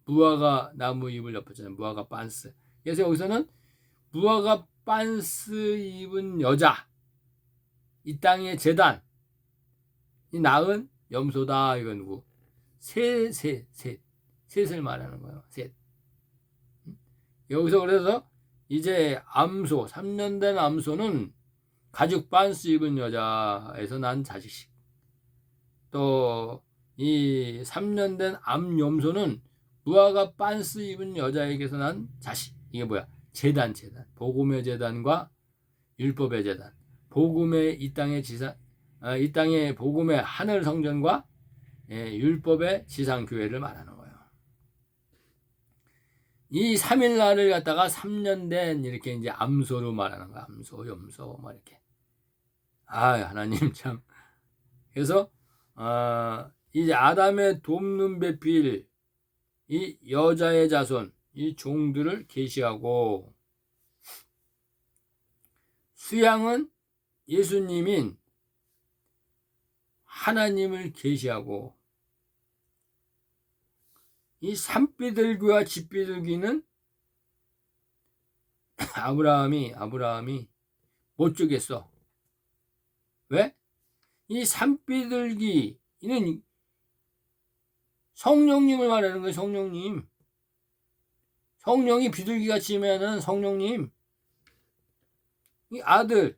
무화과 나무 잎을 엿봤잖아요. 무화과 빤스. 그래서 여기서는 무화과 빤스 입은 여자. 이 땅의 제단. 이 낳은 염소다. 이건 누구? 셋을 말하는 거예요. 셋. 여기서 그래서 이제 암소, 3년 된 암소는 가죽 빤스 입은 여자에서 난 자식. 또 이 3년 된 암염소는 무화과 빤스 입은 여자에게서 난 자식. 이게 뭐야? 제단. 복음의 제단과 율법의 제단. 복음의 이 땅의 복음의 하늘 성전과 율법의 지상 교회를 말하는 거예요. 이 3일 날을 갖다가 3년 된 이렇게 이제 암소로 말하는 거야. 암소, 염소 뭐 이렇게. 하나님 참. 그래서 이제 아담의 돕는 배필 이 여자의 자손 이 종들을 계시하고 수양은 예수님인 하나님을 계시하고 이 산비둘기와 집비둘기는 아브라함이 못 주겠어. 왜? 이 산비둘기는 성령님을 말하는 거예요. 성령님. 성령이 비둘기같이 임하는 성령님. 이 아들의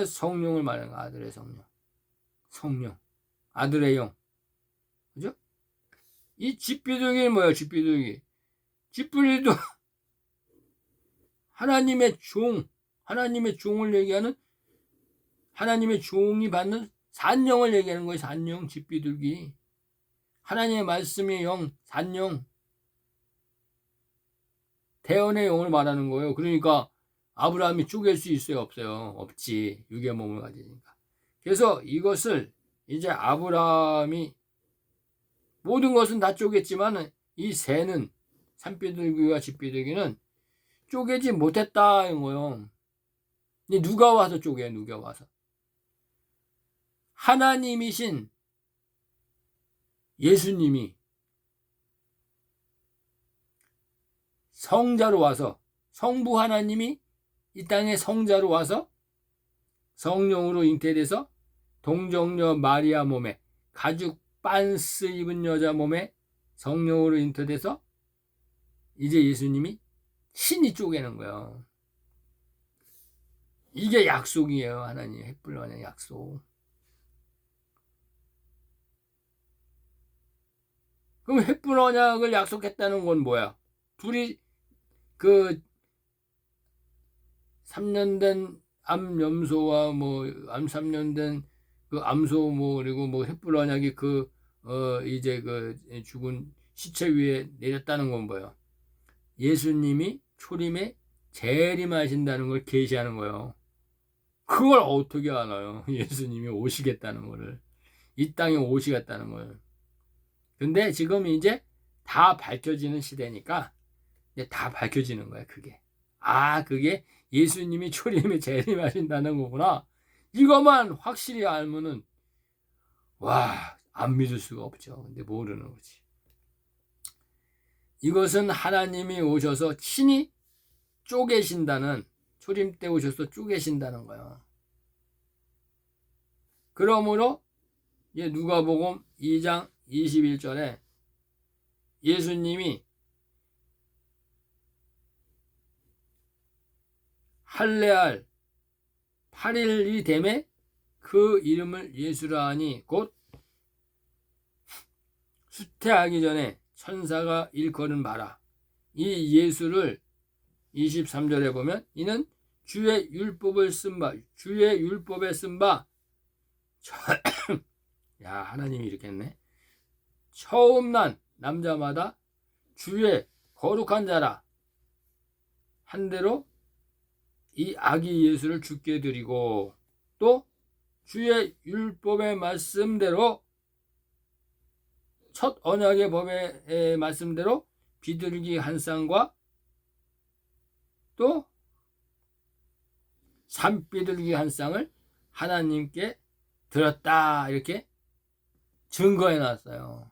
성령을 말하는 거예요. 아들의 성령. 아들의 영. 그죠? 이 집비둘기는 뭐예요? 집비둘기도 하나님의 종을 얘기하는 하나님의 종이 받는 산영을 얘기하는 거예요. 산영, 집비둘기. 하나님의 말씀의 영, 산영. 대언의 영을 말하는 거예요. 그러니까 아브라함이 쪼갤 수 있어요? 없어요? 없지. 육의 몸을 가지니까. 그래서 이것을 이제 아브라함이 모든 것은 다 쪼갰지만 이 새는 산비둘기와 집비둘기는 쪼개지 못했다 이거예요. 누가 와서 쪼개? 누가 와서? 하나님이신 예수님이 성자로 와서 성부 하나님이 이 땅에 성자로 와서 성령으로 잉태돼서 동정녀 마리아 몸에 가죽 빤스 입은 여자 몸에 성령으로 잉태돼서 이제 예수님이 신이 쪼개는 거예요. 이게 약속이에요. 하나님 햇불 언약 약속. 그럼 햇불 언약을 약속했다는 건 뭐야? 둘이 그 3년 된 암염소와 뭐 3년 된 그 암소 그리고 햇불 언약이 이제 죽은 시체 위에 내렸다는 건 뭐예요? 예수님이 초림에 재림하신다는 걸 계시하는 거예요. 그걸 어떻게 알아요? 예수님이 오시겠다는 거를. 이 땅에 오시겠다는 거예요. 근데 지금 이제 다 밝혀지는 시대니까 이제 다 밝혀지는 거야, 그게. 그게 예수님이 초림에 재림하신다는 거구나. 이것만 확실히 알면은, 안 믿을 수가 없죠. 근데 모르는 거지. 이것은 하나님이 오셔서 친히 쪼개신다는, 초림 때 오셔서 쪼개신다는 거예요. 그러므로, 이제 누가복음 2장 21절에 예수님이 할례할 8일이 되매 그 이름을 예수라 하니 곧 수태하기 전에 천사가 일컬은 바라. 이 예수를 23절에 보면 이는 주의 율법에 쓴 바 야, 하나님이 이렇게 했네. 처음 난 남자마다 주의 거룩한 자라 한 대로 이 아기 예수를 죽게 드리고 또 주의 율법의 말씀대로 첫 언약의 법의 말씀대로 비둘기 한 쌍과 또 산비둘기 한 쌍을 하나님께 드렸다 이렇게 증거해 놨어요.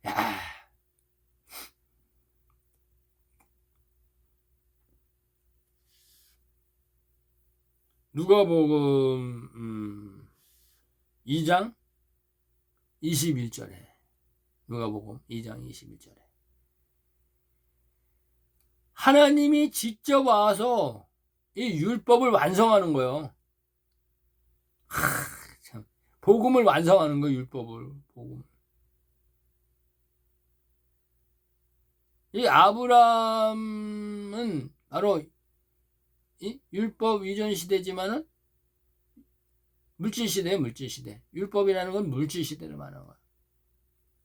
야. 누가복음 2장 21절에 누가복음 2장 21절에 하나님이 직접 와서 이 율법을 완성하는 거예요. 참. 복음을 완성하는 거예요. 율법을. 복음. 이 아브라함은 바로 이 율법 이전 시대지만은 물질 시대예요. 물질 시대. 율법이라는 건 물질 시대를 말하는 거예요.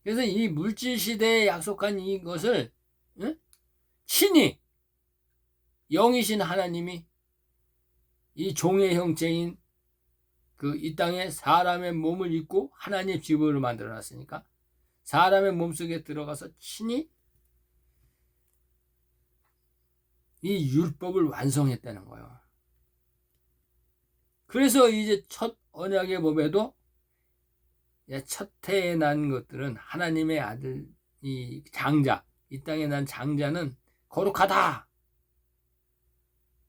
그래서 이 물질 시대에 약속한 이것을 친히 영이신 하나님이 이 종의 형체인 그 이 땅에 사람의 몸을 입고 하나님의 지부를 만들어 놨으니까 사람의 몸속에 들어가서 친히 이 율법을 완성했다는 거예요. 그래서 이제 첫 언약의 법에도 첫 해에 난 것들은 하나님의 아들 이 장자 이 땅에 난 장자는 거룩하다.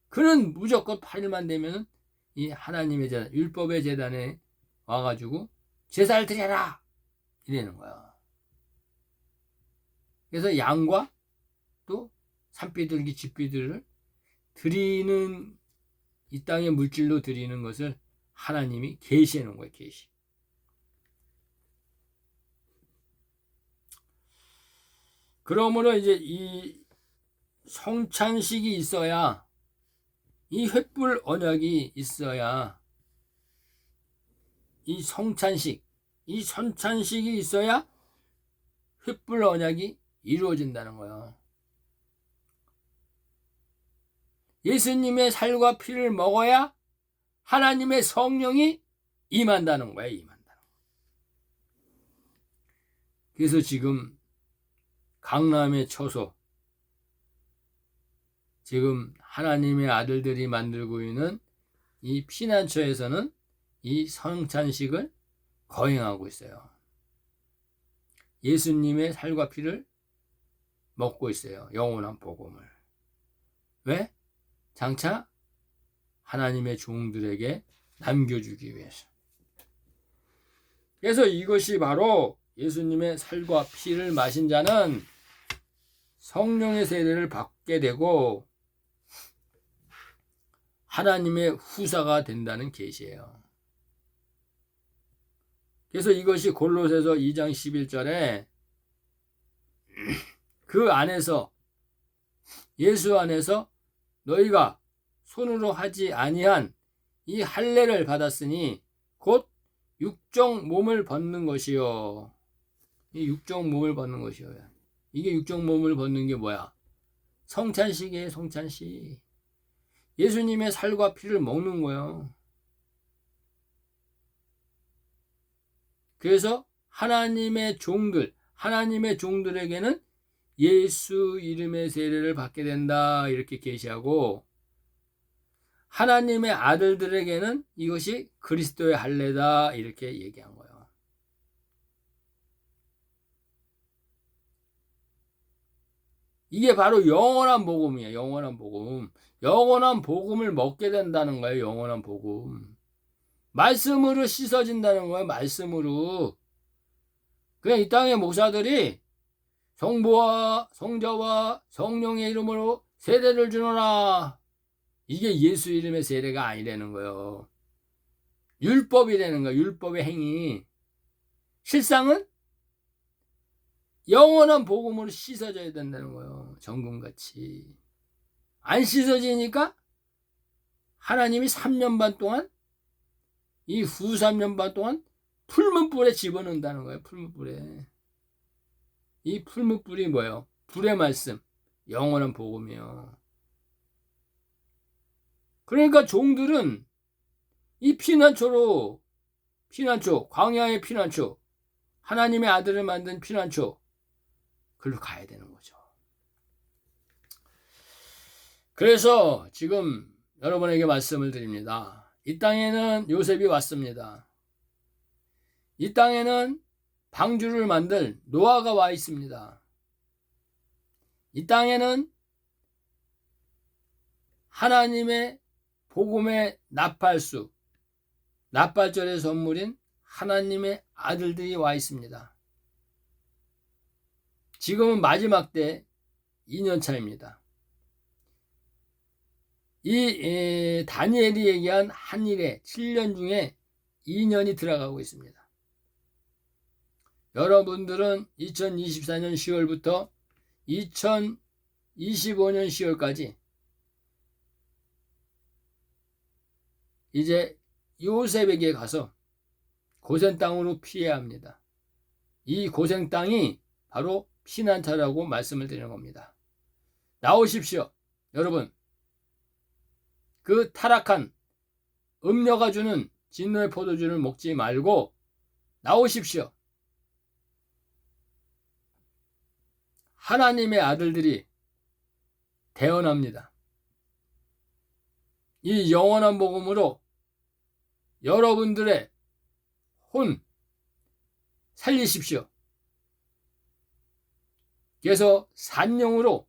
그는 무조건 8일만 되면 이 하나님의 재단 율법의 재단에 와가지고 제사를 드려라 이러는 거야. 그래서 양과 또 산비둘기 집비들을 드리는 이 땅의 물질로 드리는 것을 하나님이 계시해 놓은 거예요. 계시. 그러므로 이제 이 성찬식이 있어야 이 횃불 언약이 있어야 이 성찬식이 있어야 횃불 언약이 이루어진다는 거예요. 예수님의 살과 피를 먹어야 하나님의 성령이 임한다는 거야. 임한다는 거야. 그래서 지금 강남의 처소 지금 하나님의 아들들이 만들고 있는 이 피난처에서는 이 성찬식을 거행하고 있어요. 예수님의 살과 피를 먹고 있어요. 영원한 복음을. 왜? 장차 하나님의 종들에게 남겨주기 위해서. 그래서 이것이 바로 예수님의 살과 피를 마신 자는 성령의 세례를 받게 되고 하나님의 후사가 된다는 계시예요. 그래서 이것이 골로새서 2장 11절에 그 안에서 예수 안에서 너희가 손으로 하지 아니한 이 할례를 받았으니 곧 육정 몸을 벗는 것이요. 이 육정 몸을 벗는 것이요. 이게 육정 몸을 벗는 게 뭐야? 성찬식이에요. 성찬식. 예수님의 살과 피를 먹는 거예요. 그래서 하나님의 종들에게는 예수 이름의 세례를 받게 된다 이렇게 계시하고 하나님의 아들들에게는 이것이 그리스도의 할례다 이렇게 얘기한 거예요. 이게 바로 영원한 복음이에요. 영원한 복음. 영원한 복음을 먹게 된다는 거예요. 영원한 복음. 말씀으로 씻어진다는 거예요. 말씀으로. 그냥 이 땅의 목사들이 성부와 성자와 성령의 이름으로 세례를 주노라. 이게 예수 이름의 세례가 아니라는 거예요. 율법이라는 거예요. 율법의 행위. 실상은 영원한 복음으로 씻어져야 된다는 거예요. 정금같이. 안 씻어지니까 하나님이 3년 반 동안, 이 후 3년 반 동안 풀무불에 집어넣는다는 거예요. 풀무불에. 이 풀무불이 뭐예요? 불의 말씀, 영원한 복음이요. 그러니까 종들은 이 피난처로, 광야의 피난처, 하나님의 아들을 만든 피난처, 글로 가야 되는 거죠. 그래서 지금 여러분에게 말씀을 드립니다. 이 땅에는 요셉이 왔습니다. 이 땅에는 방주를 만들 노아가 와 있습니다. 이 땅에는 하나님의 복음의 나팔수, 나팔절의 선물인 하나님의 아들들이 와 있습니다. 지금은 마지막 때 2년차입니다. 이 다니엘이 얘기한 한일의 7년 중에 2년이 들어가고 있습니다. 여러분들은 2024년 10월부터 2025년 10월까지 이제 요셉에게 가서 고센 땅으로 피해야 합니다. 이 고센 땅이 바로 피난처라고 말씀을 드리는 겁니다. 나오십시오. 여러분, 그 타락한 음녀가 주는 진노의 포도주를 먹지 말고 나오십시오. 하나님의 아들들이 태어납니다. 이 영원한 복음으로 여러분들의 혼 살리십시오. 그래서 산령으로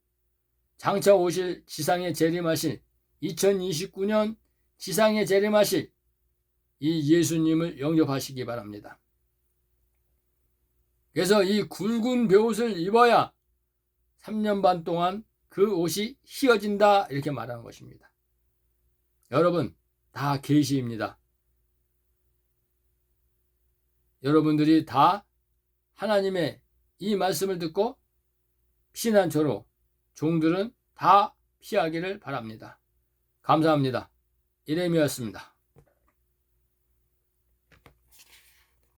장차 오실 지상에 재림하실 2029년 지상에 재림하실 이 예수님을 영접하시기 바랍니다. 그래서 이 굵은 베옷을 입어야 3년 반 동안 그 옷이 휘어진다 이렇게 말하는 것입니다. 여러분 다 계시입니다. 여러분들이 다 하나님의 이 말씀을 듣고 피난처로 종들은 다 피하기를 바랍니다. 감사합니다. 이레미야였습니다.